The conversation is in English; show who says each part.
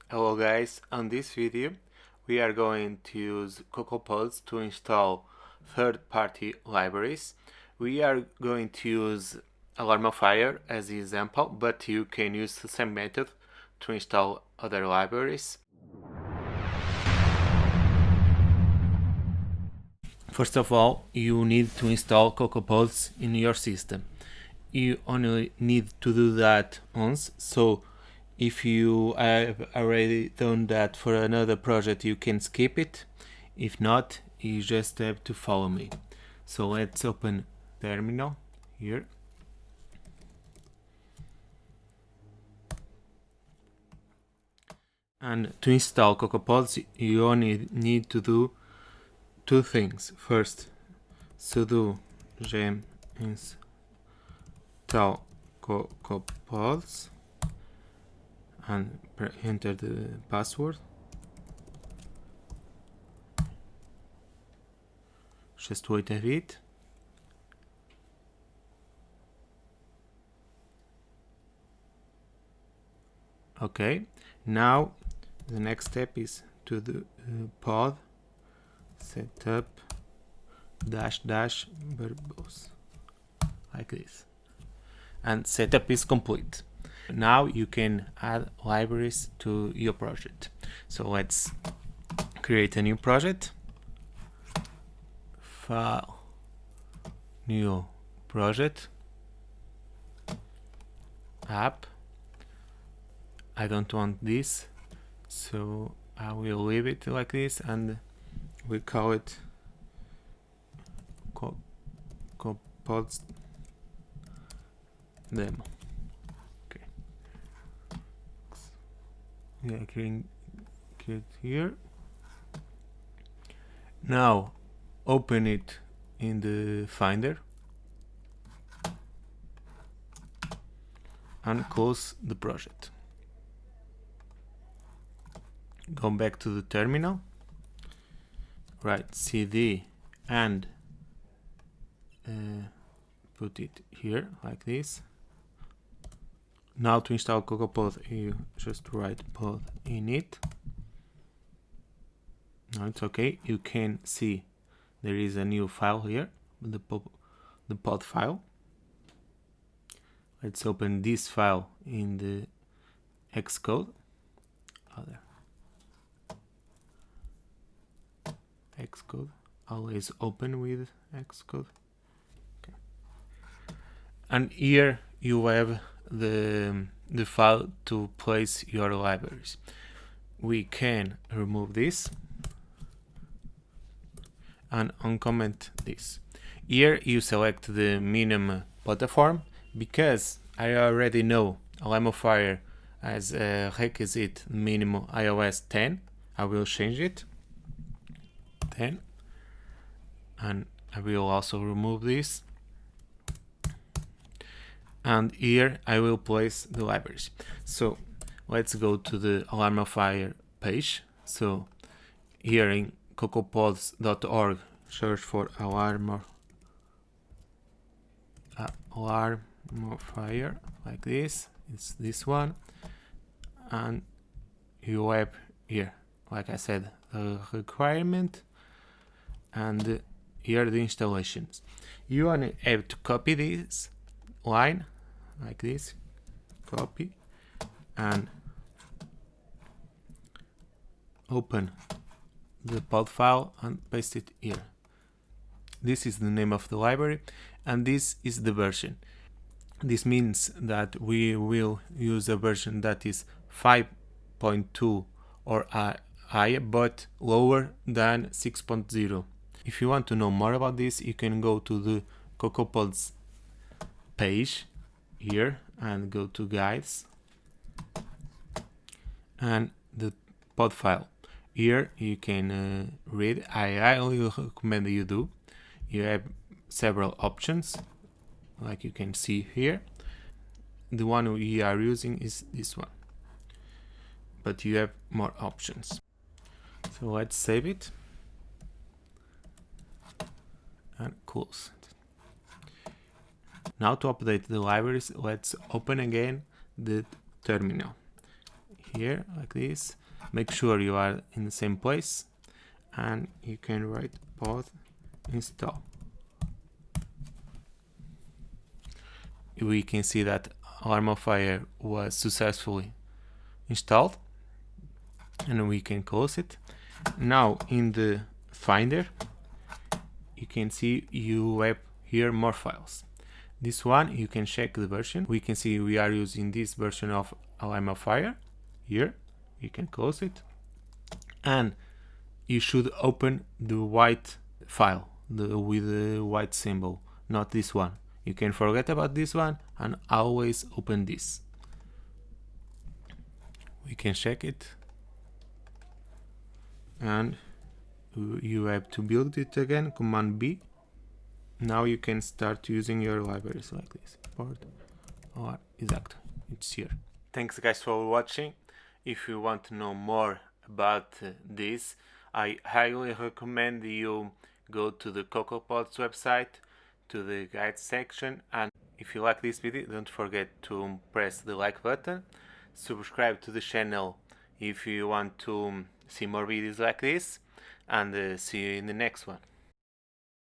Speaker 1: Hello guys, on this video we are going to use Cocoapods to install third-party libraries. We are going to use Alarmofire as the example, but you can use the same method to install other libraries. First of all, you need to install Cocoapods in your system. You only need to do that once, so if you have already done that for another project, you can skip it. If not, you just have to follow me. So let's open terminal here. And to install Cocoapods, you only need to do two things. First, sudo gem install Cocoapods and enter the password. Just wait a bit. Okay, now the next step is to the pod setup -- verbose like this, and setup is complete. Now you can add libraries to your project. So let's create a new project. File, new project, app. I don't want this, so I will leave it like this, and we call it Cocoapods demo. Okay. Yeah, create here. Now open it in the Finder and close the project. Go back to the terminal, write cd and put it here like this. Now to install Cocoapod, you just write pod init. Now it's okay. You can see there is a new file here, the pod file. Let's open this file in the Xcode. Xcode, always open with Xcode. Okay. And here you have the file to place your libraries. We can remove this and uncomment this. Here you select the minimum platform. Because I already know Alarmofire as a requisite minimum iOS 10, I will change it 10, and I will also remove this, and here I will place the libraries. So let's go to the Alarmofire page. So here in cocoapods.org, search for Alarmofire like this. It's this one, and you have here, like I said, the requirement, and here the installations. You only have to copy this line like this, copy, and open the pod file and paste it here. This is the name of the library, and this is the version. This means that we will use a version that is 5.2 or higher, but lower than 6.0. If you want to know more about this, you can go to the Cocoapods page here and go to guides and the pod file. Here you can read. I highly recommend you do. You have several options, like you can see here. The one we are using is this one, but you have more options. So let's save it and close it. Now to update the libraries, let's open again the terminal. here like this. Make sure you are in the same place, and you can write pod install. We can see that Alarm of Fire was successfully installed, and we can close it. Now in the Finder, you can see you have here more files. This one you can check the version. We can see we are using this version of Alarm of Fire. Here you can close it, and you should open the white file with the white symbol, not this one. You can forget about this one and always open this. We can check it, and you have to build it again, Command B. Now you can start using your libraries like this. Import or exact, it's here. Thanks guys for watching. If you want to know more about this, I highly recommend you go to the Cocoapods website, to the guide section, and if you like this video, don't forget to press the like button, subscribe to the channel if you want to see more videos like this, and see you in the next one.